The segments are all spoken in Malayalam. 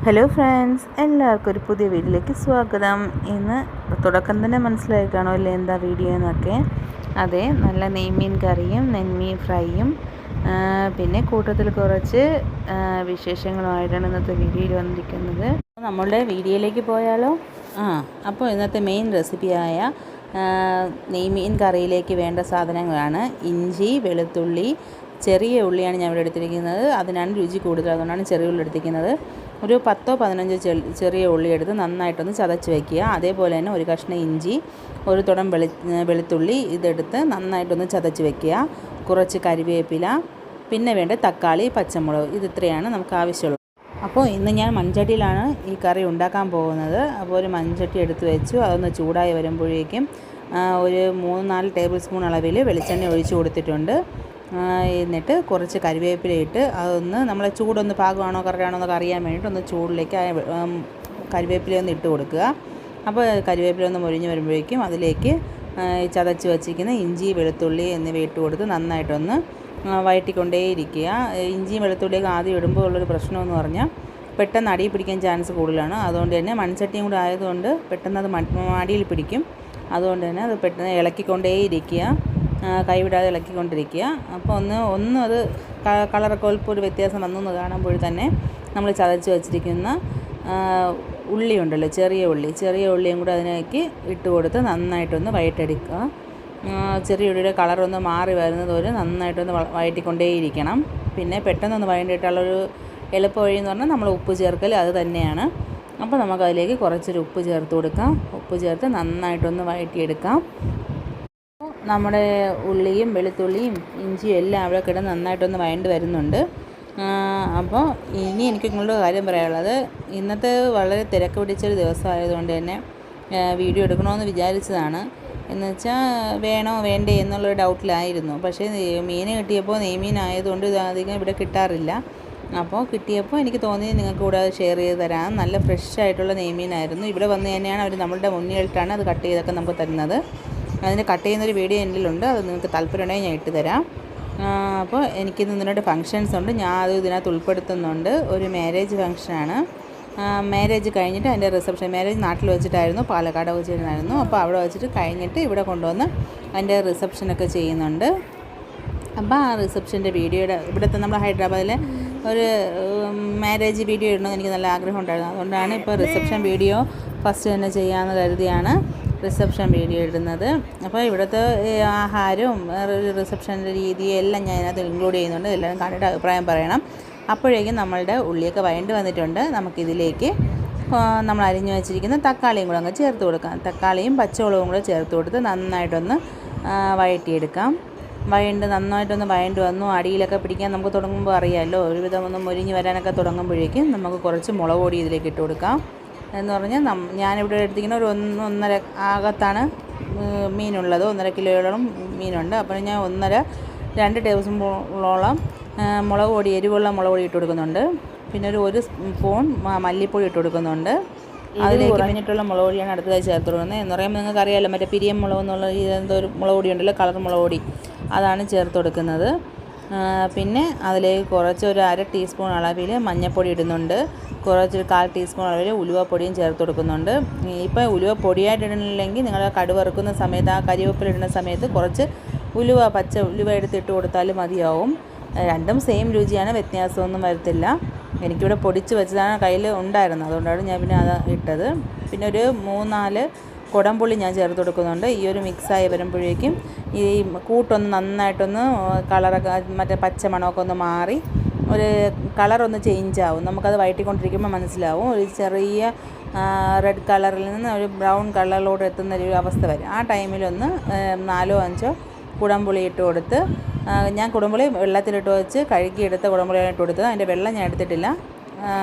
ഹലോ ഫ്രണ്ട്സ്, എല്ലാവർക്കും ഒരു പുതിയ വീഡിയോയിലേക്ക് സ്വാഗതം. ഇന്ന് തുടക്കം തന്നെ മനസ്സിലായി കാണുമല്ലേ എന്താ വീഡിയോ എന്നൊക്കെ. അതെ, നല്ല നെയ്മീൻ കറിയും നെന്മീൻ ഫ്രൈയും പിന്നെ കൂട്ടത്തിൽ കുറച്ച് വിശേഷങ്ങളുമായിട്ടാണ് ഇന്നത്തെ വീഡിയോയിൽ വന്നിരിക്കുന്നത്. നമ്മളുടെ വീഡിയോയിലേക്ക് പോയാലോ? അപ്പോൾ ഇന്നത്തെ മെയിൻ റെസിപ്പിയായ നെയ്മീൻ കറിയിലേക്ക് വേണ്ട സാധനങ്ങളാണ് ഇഞ്ചി, വെളുത്തുള്ളി, ചെറിയ ഉള്ളിയാണ് ഞാൻ ഇവിടെ എടുത്തിരിക്കുന്നത്. അതിനാണ് രുചി കൂടുതൽ, അതുകൊണ്ടാണ് ചെറിയ ഉള്ളി എടുത്തിരിക്കുന്നത്. ഒരു 10-15 ചെറിയ ഉള്ളി എടുത്ത് നന്നായിട്ടൊന്ന് ചതച്ച് വയ്ക്കുക. അതേപോലെ തന്നെ ഒരു കഷ്ണം ഇഞ്ചി, ഒരു തുടം വെളുത്തുള്ളി ഇതെടുത്ത് നന്നായിട്ടൊന്ന് ചതച്ച് വയ്ക്കുക. കുറച്ച് കരിവേപ്പില, പിന്നെ വേണ്ട തക്കാളി, പച്ചമുളക്, ഇത്രയാണ് നമുക്ക് ആവശ്യമുള്ളത്. അപ്പോൾ ഇന്ന് ഞാൻ മൺചട്ടിയിലാണ് ഈ കറി ഉണ്ടാക്കാൻ പോകുന്നത്. അപ്പോൾ ഒരു മൺചട്ടി എടുത്ത് വെച്ചു. അതൊന്ന് ചൂടായി വരുമ്പോഴേക്കും ഒരു 3-4 ടേബിൾ സ്പൂൺ അളവിൽ വെളിച്ചെണ്ണ ഒഴിച്ച് കൊടുത്തിട്ടുണ്ട്. എന്നിട്ട് കുറച്ച് കരിവേപ്പില ഇട്ട് അതൊന്ന് നമ്മളെ ചൂടൊന്ന് പാകമാണോ കറിയാണോ എന്നൊക്കെ അറിയാൻ വേണ്ടിയിട്ട് ഒന്ന് ചൂടിലേക്ക് കരിവേപ്പില ഒന്ന് ഇട്ട് കൊടുക്കുക. അപ്പോൾ കരിവേപ്പില ഒന്ന് മൊരിഞ്ഞ് വരുമ്പോഴേക്കും അതിലേക്ക് ചതച്ച് വച്ചിരിക്കുന്ന ഇഞ്ചി, വെളുത്തുള്ളി എന്നിവ ഇട്ട് കൊടുത്ത് നന്നായിട്ടൊന്ന് വഴറ്റിക്കൊണ്ടേയിരിക്കുക. ഇഞ്ചിയും വെളുത്തുള്ളിയൊക്കെ ആദ്യം ഇടുമ്പോൾ ഉള്ളൊരു പ്രശ്നമെന്ന് പറഞ്ഞാൽ പെട്ടെന്ന് അടിയിൽ പിടിക്കാൻ ചാൻസ് കൂടുതലാണ്. അതുകൊണ്ട് തന്നെ മൺചട്ടിയും കൂടെ ആയതുകൊണ്ട് പെട്ടെന്ന് അത് അടിയിൽ പിടിക്കും. അതുകൊണ്ട് തന്നെ അത് പെട്ടെന്ന് ഇളക്കിക്കൊണ്ടേയിരിക്കുക, കൈവിടാതെ ഇളക്കിക്കൊണ്ടിരിക്കുക. അപ്പോൾ ഒന്ന് അത് കളറൊക്കെ അല്പം ഒരു വ്യത്യാസം വന്നെന്ന് കാണുമ്പോൾ തന്നെ നമ്മൾ ചതച്ച് വച്ചിരിക്കുന്ന ഉള്ളി ഉണ്ടല്ലോ, ചെറിയ ഉള്ളിയും കൂടെ അതിലേക്ക് ഇട്ട് കൊടുത്ത് നന്നായിട്ടൊന്ന് വഴറ്റെടുക്കുക. ചെറിയ ഉള്ളിയുടെ കളറൊന്ന് മാറി വരുന്നത് വരെ നന്നായിട്ടൊന്ന് വഴറ്റിക്കൊണ്ടേയിരിക്കണം. പിന്നെ പെട്ടെന്നൊന്ന് വഴണ്ടിയിട്ടുള്ളൊരു എളുപ്പ വഴി എന്ന് പറഞ്ഞാൽ നമ്മൾ ഉപ്പ് ചേർക്കൽ അത് തന്നെയാണ്. അപ്പോൾ നമുക്കതിലേക്ക് കുറച്ചൊരു ഉപ്പ് ചേർത്ത് കൊടുക്കാം. ഉപ്പ് ചേർത്ത് നന്നായിട്ടൊന്ന് വഴറ്റിയെടുക്കാം. നമ്മുടെ ഉള്ളിയും വെളുത്തുള്ളിയും ഇഞ്ചിയും എല്ലാം അവിടെ കിടന്ന് നന്നായിട്ടൊന്ന് വഴണ്ട് വരുന്നുണ്ട്. അപ്പോൾ ഇനി എനിക്ക് നിങ്ങളുടെ കാര്യം പറയാനുള്ളത്, ഇന്നത്തെ വളരെ തിരക്ക് പിടിച്ചൊരു ദിവസമായതുകൊണ്ട് തന്നെ വീഡിയോ എടുക്കണമെന്ന് വിചാരിച്ചതാണ്. എന്ന് വെച്ചാൽ വേണോ വേണ്ടേ എന്നുള്ളൊരു ഡൗട്ടിലായിരുന്നു. പക്ഷേ മീൻ കിട്ടിയപ്പോൾ നെയ്മീൻ ആയതുകൊണ്ട് ഇത് അധികം ഇവിടെ കിട്ടാറില്ല. അപ്പോൾ കിട്ടിയപ്പോൾ എനിക്ക് തോന്നി നിങ്ങൾക്ക് കൂടെ ഷെയർ ചെയ്ത് തരാം. നല്ല ഫ്രഷ് ആയിട്ടുള്ള നെയ്മീനായിരുന്നു. ഇവിടെ വന്ന് തന്നെയാണ് അവർ നമ്മളുടെ മുന്നിലിട്ടാണ് അത് കട്ട് ചെയ്തൊക്കെ നമുക്ക് തരുന്നത്. അതിന് കട്ട് ചെയ്യുന്നൊരു വീഡിയോ എന്നിലുണ്ട്, അത് നിങ്ങൾക്ക് താല്പര്യമുണ്ടെങ്കിൽ ഞാൻ ഇട്ട് തരാം. അപ്പോൾ എനിക്കിന്ന് ഇതിനോട് ഫങ്ഷൻസ് ഉണ്ട്, ഞാൻ അത് ഇതിനകത്ത് ഉൾപ്പെടുത്തുന്നുണ്ട്. ഒരു മാരേജ് ഫങ്ഷനാണ്. മാരേജ് കഴിഞ്ഞിട്ട് അതിൻ്റെ റിസപ്ഷൻ, മാരേജ് നാട്ടിൽ വെച്ചിട്ടായിരുന്നു, പാലക്കാട് വെച്ചിരുന്നായിരുന്നു. അപ്പോൾ അവിടെ വെച്ചിട്ട് കഴിഞ്ഞിട്ട് ഇവിടെ കൊണ്ടുവന്ന് അതിൻ്റെ റിസപ്ഷനൊക്കെ ചെയ്യുന്നുണ്ട്. അപ്പോൾ ആ റിസപ്ഷൻ്റെ വീഡിയോയുടെ ഇവിടുത്തെ നമ്മൾ ഹൈദരാബാദിലെ ഒരു മാരേജ് വീഡിയോ ഇടണമെന്ന് എനിക്ക് നല്ല ആഗ്രഹം ഉണ്ടായിരുന്നു. അതുകൊണ്ടാണ് ഇപ്പോൾ റിസപ്ഷൻ വീഡിയോ ഫസ്റ്റ് തന്നെ ചെയ്യാമെന്ന് കരുതിയാണ് റിസപ്ഷൻ വീഡിയോ ഇടുന്നത്. അപ്പോൾ ഇവിടുത്തെ ആഹാരവും റിസപ്ഷൻ്റെ രീതിയും എല്ലാം ഞാൻ അതിനകത്ത് ഇൻക്ലൂഡ് ചെയ്യുന്നുണ്ട്. എല്ലാവരും കണ്ടിട്ട് അഭിപ്രായം പറയണം. അപ്പോഴേക്കും നമ്മളുടെ ഉള്ളിയൊക്കെ വഴണ്ട് വന്നിട്ടുണ്ട്. നമുക്കിതിലേക്ക് നമ്മൾ അരിഞ്ഞു വെച്ചിരിക്കുന്ന തക്കാളിയും കൂടെ അങ്ങ് ചേർത്ത് കൊടുക്കാം. തക്കാളിയും പച്ചമുളകും കൂടെ ചേർത്ത് കൊടുത്ത് നന്നായിട്ടൊന്ന് വഴറ്റിയെടുക്കാം. നന്നായിട്ടൊന്ന് വഴണ്ട് വന്നു. അടിയിലൊക്കെ പിടിക്കാൻ നമുക്ക് തുടങ്ങുമ്പോൾ അറിയാമല്ലോ, ഒരുവിധം ഒന്ന് മൊരിഞ്ഞ് വരാനൊക്കെ തുടങ്ങുമ്പോഴേക്കും നമുക്ക് കുറച്ച് മുളക് പൊടി ഇതിലേക്ക് ഇട്ട് കൊടുക്കാം. എന്ന് പറഞ്ഞാൽ ഞാനിവിടെ എടുത്തിരിക്കുന്ന ഒരു 1.5 അകത്താണ് മീനുള്ളത്. 1.5 കിലോയോളം മീനുണ്ട്. അപ്പോൾ ഞാൻ 2 ടേബിൾ സ്പൂണോളം മുളക് പൊടി, എരിവുള്ള മുളക് പൊടി ഇട്ട് കൊടുക്കുന്നുണ്ട്. പിന്നെ ഒരു സ്പൂൺ മല്ലിപ്പൊടി ഇട്ട് കൊടുക്കുന്നുണ്ട്. അതിലേക്ക് കഴിഞ്ഞിട്ടുള്ള മുളക് പൊടിയാണ് അടുത്തതായി ചേർത്ത് കൊടുക്കുന്നത്. എന്ന് പറയുമ്പോൾ നിങ്ങൾക്ക് അറിയാമല്ലോ, മറ്റേ പിരിയം മുളക് എന്നുള്ള എന്തോ ഒരു മുളക് പൊടി ഉണ്ടല്ലോ, കളർ മുളക് പൊടി, അതാണ് ചേർത്ത് കൊടുക്കുന്നത്. പിന്നെ അതിലേക്ക് കുറച്ച് ഒരു 1/2 ടീസ്പൂൺ അളവിൽ മഞ്ഞൾപ്പൊടി ഇടുന്നുണ്ട്. കുറച്ചൊരു 1/4 ടീസ്പൂൺ അളവിൽ ഉലുവപ്പൊടിയും ചേർത്ത് കൊടുക്കുന്നുണ്ട്. ഇപ്പോൾ ഉലുവ പൊടിയായിട്ട് ഇടണില്ലെങ്കിൽ നിങ്ങൾ കടുക് വറുക്കുന്ന സമയത്ത്, ആ കരിവേപ്പില ഇടുന്ന സമയത്ത് കുറച്ച് പച്ച ഉലുവ എടുത്തിട്ട് കൊടുത്താലും മതിയാവും. രണ്ടും സെയിം രുചിയാണ്, വ്യത്യാസമൊന്നും വരത്തില്ല. എനിക്കിവിടെ പൊടിച്ച് വെച്ചതാണ് കയ്യിൽ ഉണ്ടായിരുന്നത്, അതുകൊണ്ടാണ് ഞാൻ പിന്നെ അത് ഇട്ടത്. പിന്നെ ഒരു 3-4 കുടംപുളി ഞാൻ ചേർത്ത് കൊടുക്കുന്നുണ്ട്. ഈ ഒരു മിക്സായി വരുമ്പോഴേക്കും ഈ കൂട്ടൊന്ന് നന്നായിട്ടൊന്ന് കളറൊക്കെ മറ്റേ പച്ച മണമൊക്കെ ഒന്ന് മാറി ഒരു കളറൊന്ന് ചേഞ്ച് ആവും. നമുക്കത് വഴറ്റിക്കൊണ്ടിരിക്കുമ്പോൾ മനസ്സിലാവും. ഒരു ചെറിയ റെഡ് കളറിൽ നിന്ന് ഒരു ബ്രൗൺ കളറിലോട്ട് എത്തുന്ന ഒരു അവസ്ഥ വരും. ആ ടൈമിലൊന്ന് 4-5 കുടംപുളി ഇട്ട് കൊടുത്ത്, ഞാൻ കുടംപുളി വെള്ളത്തിലിട്ട് വെച്ച് കഴുകിയെടുത്ത കുടംപുളിയാണ് ഇട്ട് കൊടുത്തത്. അതിൻ്റെ വെള്ളം ഞാൻ എടുത്തിട്ടില്ല,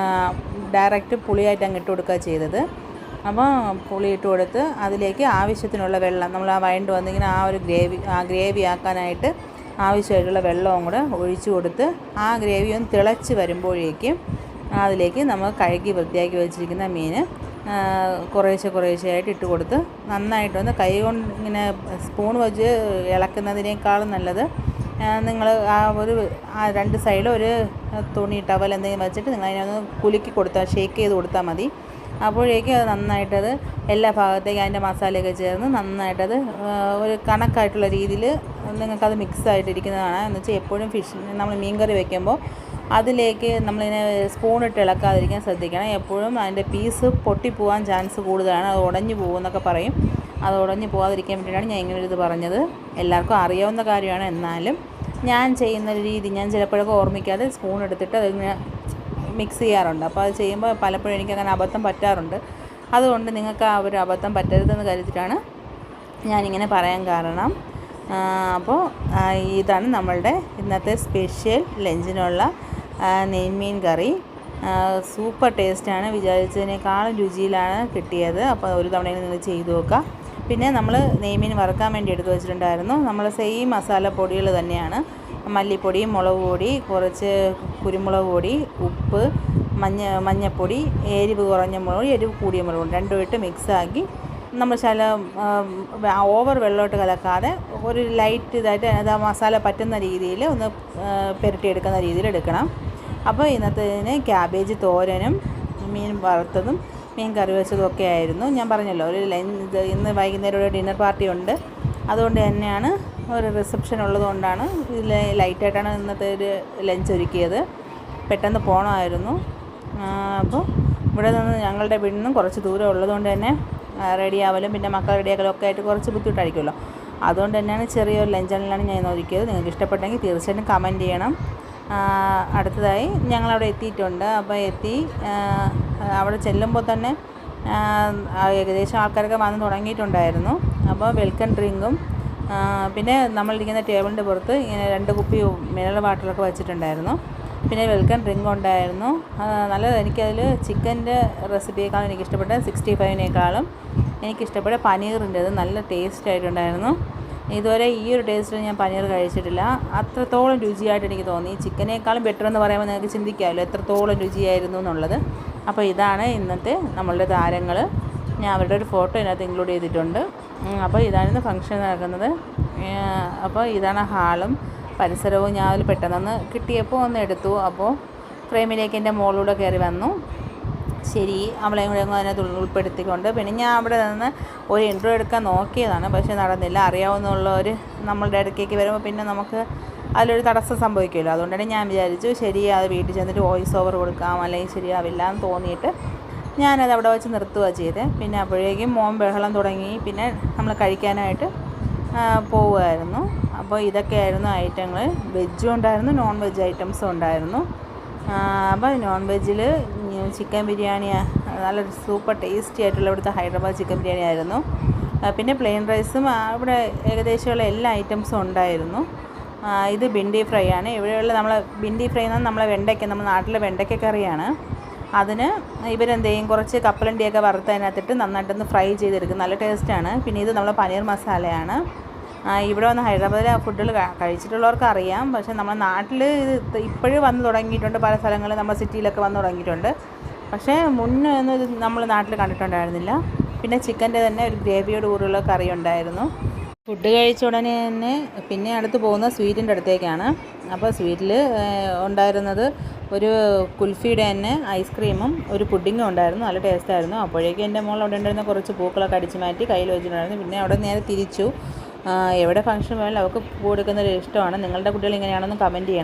ഡയറക്റ്റ് പുളിയായിട്ട് അങ്ങ് ഇട്ട് കൊടുക്കുക ചെയ്തത്. അപ്പോൾ പുളി ഇട്ട് കൊടുത്ത് അതിലേക്ക് ആവശ്യത്തിനുള്ള വെള്ളം, നമ്മൾ ആ വഴണ്ട് വന്നിങ്ങനെ ആ ഗ്രേവി ആക്കാനായിട്ട് ആവശ്യമായിട്ടുള്ള വെള്ളവും കൂടെ ഒഴിച്ചു കൊടുത്ത് ആ ഗ്രേവി ഒന്ന് തിളച്ച് വരുമ്പോഴേക്കും അതിലേക്ക് നമ്മൾ കഴുകി വൃത്തിയാക്കി വെച്ചിരിക്കുന്ന മീൻ കുറേശ്ശെയായിട്ട് ഇട്ട് കൊടുത്ത് നന്നായിട്ടൊന്ന് കൈ കൊണ്ട് ഇങ്ങനെ സ്പൂൺ വെച്ച് ഇളക്കുന്നതിനേക്കാളും നല്ലത് നിങ്ങൾ രണ്ട് സൈഡിലും ഒരു തുണി ടവൽ എന്തെങ്കിലും വെച്ചിട്ട് നിങ്ങൾ അതിനൊന്ന് കുലുക്കി കൊടുത്താൽ ഷേക്ക് ചെയ്ത് കൊടുത്താൽ മതി. അപ്പോഴേക്കും അത് നന്നായിട്ടത് എല്ലാ ഭാഗത്തേക്കും അതിൻ്റെ മസാലയൊക്കെ ചേർന്ന് നന്നായിട്ടത് ഒരു കണക്കായിട്ടുള്ള രീതിയിൽ നിങ്ങൾക്കത് മിക്സായിട്ടിരിക്കുന്നതാണ്. എന്ന് വെച്ചാൽ എപ്പോഴും നമ്മൾ മീൻ കറി വയ്ക്കുമ്പോൾ അതിലേക്ക് നമ്മളിങ്ങനെ സ്പൂണിട്ട് ഇളക്കാതിരിക്കാൻ ശ്രദ്ധിക്കണം. എപ്പോഴും അതിൻ്റെ പീസ് പൊട്ടിപ്പോവാൻ ചാൻസ് കൂടുതലാണ്, അത് ഉടഞ്ഞു പോകുമെന്നൊക്കെ പറയും. അത് ഉടഞ്ഞു പോകാതിരിക്കാൻ വേണ്ടിയിട്ടാണ് ഞാൻ ഇങ്ങനൊരിത് പറഞ്ഞത്. എല്ലാവർക്കും അറിയാവുന്ന കാര്യമാണ്, എന്നാലും ഞാൻ ചെയ്യുന്നൊരു രീതി ഞാൻ ചിലപ്പോഴൊക്കെ ഓർമ്മിക്കാതെ സ്പൂൺ എടുത്തിട്ട് അതിങ്ങനെ മിക്സ് ചെയ്യാറുണ്ട്. അപ്പോൾ അത് ചെയ്യുമ്പോൾ പലപ്പോഴും എനിക്കങ്ങനെ അബദ്ധം പറ്റാറുണ്ട്. അതുകൊണ്ട് നിങ്ങൾക്ക് ആ ഒരു അബദ്ധം പറ്റരുതെന്ന് കരുതിയിട്ടാണ് ഞാനിങ്ങനെ പറയാൻ കാരണം. അപ്പോൾ ഇതാണ് നമ്മളുടെ ഇന്നത്തെ സ്പെഷ്യൽ ലഞ്ചിനുള്ള നെയ്മീൻ കറി. സൂപ്പർ ടേസ്റ്റാണ്, വിചാരിച്ചതിനേക്കാളും രുചിയിലാണ് കിട്ടിയത്. അപ്പോൾ ഒരു തവണയിൽ നിങ്ങൾ ചെയ്തു നോക്കുക. പിന്നെ നമ്മൾ നെയ്മീൻ വറുക്കാൻ വേണ്ടി എടുത്ത് വെച്ചിട്ടുണ്ടായിരുന്നു. നമ്മൾ സെയിം മസാലപ്പൊടികൾ തന്നെയാണ്, മല്ലിപ്പൊടി, മുളക് പൊടി, കുറച്ച് കുരുമുളക് പൊടി, ഉപ്പ്, മഞ്ഞൾപ്പൊടി, എരിവ് കുറഞ്ഞ മുളക്, എരിവ് കൂടിയ മുളക് രണ്ടും ഇട്ട് മിക്സാക്കി നമ്മൾ ഓവർ വെള്ളമിട്ട് കലക്കാതെ ഒരു ലൈറ്റ് ഇതായിട്ട് അത് മസാല പറ്റുന്ന രീതിയിൽ ഒന്ന് പുരട്ടിയെടുക്കുന്ന രീതിയിൽ എടുക്കണം. അപ്പോൾ ഇന്നത്തേതിന് ക്യാബേജ് തോരനും മീൻ വറുത്തതും മീൻ കറി വെച്ചതും ഒക്കെ ആയിരുന്നു. ഞാൻ പറഞ്ഞല്ലോ ഇന്ന് വൈകുന്നേരം ഒരു ഡിന്നർ പാർട്ടി ഉണ്ട്, അതുകൊണ്ട് തന്നെയാണ് ഒരു റിസപ്ഷൻ ഉള്ളതുകൊണ്ടാണ് ഇതിൽ ലൈറ്റായിട്ടാണ് ഇന്നത്തെ ഒരു ലഞ്ച് ഒരുക്കിയത്. പെട്ടെന്ന് പോകണമായിരുന്നു. അപ്പോൾ ഇവിടെ നിന്ന് ഞങ്ങളുടെ വീട്ടിൽ നിന്നും കുറച്ച് ദൂരം ഉള്ളതുകൊണ്ട് തന്നെ റെഡിയാവലും പിന്നെ മക്കൾ റെഡിയാക്കലും ഒക്കെ ആയിട്ട് കുറച്ച് ബുദ്ധിമുട്ടായിരിക്കുമല്ലോ. അതുകൊണ്ട് തന്നെയാണ് ചെറിയൊരു ലഞ്ചാണ് ഞാൻ ഒരുക്കിയത്. നിങ്ങൾക്ക് ഇഷ്ടപ്പെട്ടെങ്കിൽ തീർച്ചയായിട്ടും കമൻറ്റ് ചെയ്യണം. അടുത്തതായി ഞങ്ങളവിടെ എത്തിയിട്ടുണ്ട്. അപ്പോൾ അവിടെ ചെല്ലുമ്പോൾ തന്നെ ഏകദേശം ആൾക്കാരൊക്കെ വന്ന് തുടങ്ങിയിട്ടുണ്ടായിരുന്നു. അപ്പോൾ വെൽക്കം ഡ്രിങ്കും പിന്നെ നമ്മളിരിക്കുന്ന ടേബിളിൻ്റെ പുറത്ത് ഇങ്ങനെ 2 കുപ്പി മിനറൽ വാട്ടറൊക്കെ വെച്ചിട്ടുണ്ടായിരുന്നു. പിന്നെ വെൽക്കം ഡ്രിങ്ക് ഉണ്ടായിരുന്നു. നല്ലത്. എനിക്കതിൽ ചിക്കൻ്റെ റെസിപ്പിയേക്കാളും എനിക്കിഷ്ടപ്പെട്ട 65-നേക്കാളും എനിക്കിഷ്ടപ്പെട്ട പനീറിൻ്റെത് നല്ല ടേസ്റ്റ് ആയിട്ടുണ്ടായിരുന്നു. ഇതുവരെ ഈ ഒരു ടേസ്റ്റിൽ ഞാൻ പനീർ കഴിച്ചിട്ടില്ല. അത്രത്തോളം രുചിയായിട്ട് എനിക്ക് തോന്നി. ചിക്കനേക്കാളും ബെറ്റർ എന്ന് പറയുമ്പോൾ നിങ്ങൾക്ക് ചിന്തിക്കാമല്ലോ എത്രത്തോളം രുചിയായിരുന്നു എന്നുള്ളത്. അപ്പോൾ ഇതാണ് ഇന്നത്തെ നമ്മളുടെ താരങ്ങൾ. ഞാൻ അവരുടെ ഒരു ഫോട്ടോ ഇതിനകത്ത് ഇൻക്ലൂഡ് ചെയ്തിട്ടുണ്ട്. അപ്പോൾ ഇതാണ് ഫംഗ്ഷൻ നടക്കുന്നത്. അപ്പോൾ ഇതാണ് ഹാളും പരിസരവും. ഞാൻ അതിൽ പെട്ടെന്ന് കിട്ടിയപ്പോൾ ഒന്ന് എടുത്തു. അപ്പോൾ ഫ്രെയിമിലേക്ക് എൻ്റെ മോളിലൂടെ കയറി വന്നു. ശരി, അവളെയും കൂടെ അതിനകത്ത് ഉൾപ്പെടുത്തിക്കൊണ്ട് പിന്നെ ഞാൻ അവിടെ നിന്ന് ഒരു ഇൻട്രോ എടുക്കാൻ നോക്കിയതാണ്, പക്ഷേ നടന്നില്ല. അറിയാവുന്നവർ നമ്മളുടെ അടുക്കേക്ക് വരുമ്പോൾ പിന്നെ നമുക്ക് അതിലൊരു തടസ്സം സംഭവിക്കുമല്ലോ. അതുകൊണ്ടാണ് ഞാൻ വിചാരിച്ചു ശരി അത് വീട്ടിൽ ചെന്നിട്ട് വോയിസ് ഓവർ കൊടുക്കാം, അല്ലെങ്കിൽ ശരിയാവില്ല എന്ന് തോന്നിയിട്ട് ഞാനത് അവിടെ വെച്ച് നിർത്തുകയാണ് ചെയ്തത്. പിന്നെ അപ്പോഴേക്കും മോൻ ബഹളം തുടങ്ങി. പിന്നെ നമ്മൾ കഴിക്കാനായിട്ട് പോവുമായിരുന്നു. അപ്പോൾ ഇതൊക്കെയായിരുന്നു ഐറ്റങ്ങൾ. വെജും ഉണ്ടായിരുന്നു, നോൺ വെജ് ഐറ്റംസും ഉണ്ടായിരുന്നു. അപ്പോൾ നോൺ വെജിൽ ചിക്കൻ ബിരിയാണി നല്ല സൂപ്പർ ടേസ്റ്റി ആയിട്ടുള്ള ഇവിടുത്തെ ഹൈദരാബാദ് ചിക്കൻ ബിരിയാണി ആയിരുന്നു. പിന്നെ പ്ലെയിൻ റൈസും ഇവിടെ ഏകദേശമുള്ള എല്ലാ ഐറ്റംസും ഉണ്ടായിരുന്നു. ഇത് ബിണ്ടി ഫ്രൈ ആണ്. ഇവിടെയുള്ള ബിണ്ടി ഫ്രൈ എന്നാൽ നമ്മളെ നമ്മുടെ നാട്ടിലെ വെണ്ടയ്ക്ക കറിയാണ്. അതിന് ഇവരെന്ത് ചെയ്യും, കുറച്ച് കപ്പലണ്ടിയൊക്കെ വറുത്തതിനകത്തിട്ട് നന്നായിട്ടൊന്ന് ഫ്രൈ ചെയ്തെടുക്കും, നല്ല ടേസ്റ്റാണ്. പിന്നെ ഇത് നമ്മളെ പനീർ മസാലയാണ്. ഇവിടെ വന്ന് ഹൈദരാബാദിലെ ഫുഡുകൾ കഴിച്ചിട്ടുള്ളവർക്ക് അറിയാം. പക്ഷേ നമ്മുടെ നാട്ടിൽ ഇത് ഇപ്പോഴും വന്ന് തുടങ്ങിയിട്ടുണ്ട്, പല സ്ഥലങ്ങളിൽ നമ്മുടെ സിറ്റിയിലൊക്കെ വന്ന് തുടങ്ങിയിട്ടുണ്ട്. പക്ഷേ മുന്നേ ഒന്നും ഇത് നമ്മൾ നാട്ടിൽ കണ്ടിട്ടുണ്ടായിരുന്നില്ല. പിന്നെ ചിക്കൻ്റെ തന്നെ ഒരു ഗ്രേവിയോട് കൂടിയുള്ള കറി ഉണ്ടായിരുന്നു. ഫുഡ് കഴിച്ച ഉടനെ തന്നെ പിന്നെ അടുത്ത് പോകുന്ന സ്വീറ്റിൻ്റെ അടുത്തേക്കാണ്. അപ്പോൾ സ്വീറ്റിൽ ഉണ്ടായിരുന്നത് ഒരു കുൽഫിയുടെ തന്നെ ഐസ്ക്രീമും ഒരു പുഡിങ്ങും ഉണ്ടായിരുന്നു. നല്ല ടേസ്റ്റായിരുന്നു. അപ്പോഴേക്കും എൻ്റെ മോൾ അവിടെ ഉണ്ടായിരുന്ന കുറച്ച് പൂക്കളൊക്കെ അടിച്ച് മാറ്റി കയ്യിൽ വെച്ചിട്ടുണ്ടായിരുന്നു. പിന്നെ അവിടെ നേരെ തിരിച്ചു. എവിടെ ഫംഗ്ഷൻ വേണമെങ്കിലും അവർക്ക് കൊടുക്കുന്നൊരു ഇഷ്ടമാണ്. നിങ്ങളുടെ കുട്ടികൾ ഇങ്ങനെയാണെന്ന് കമൻറ്റ് ചെയ്യണം.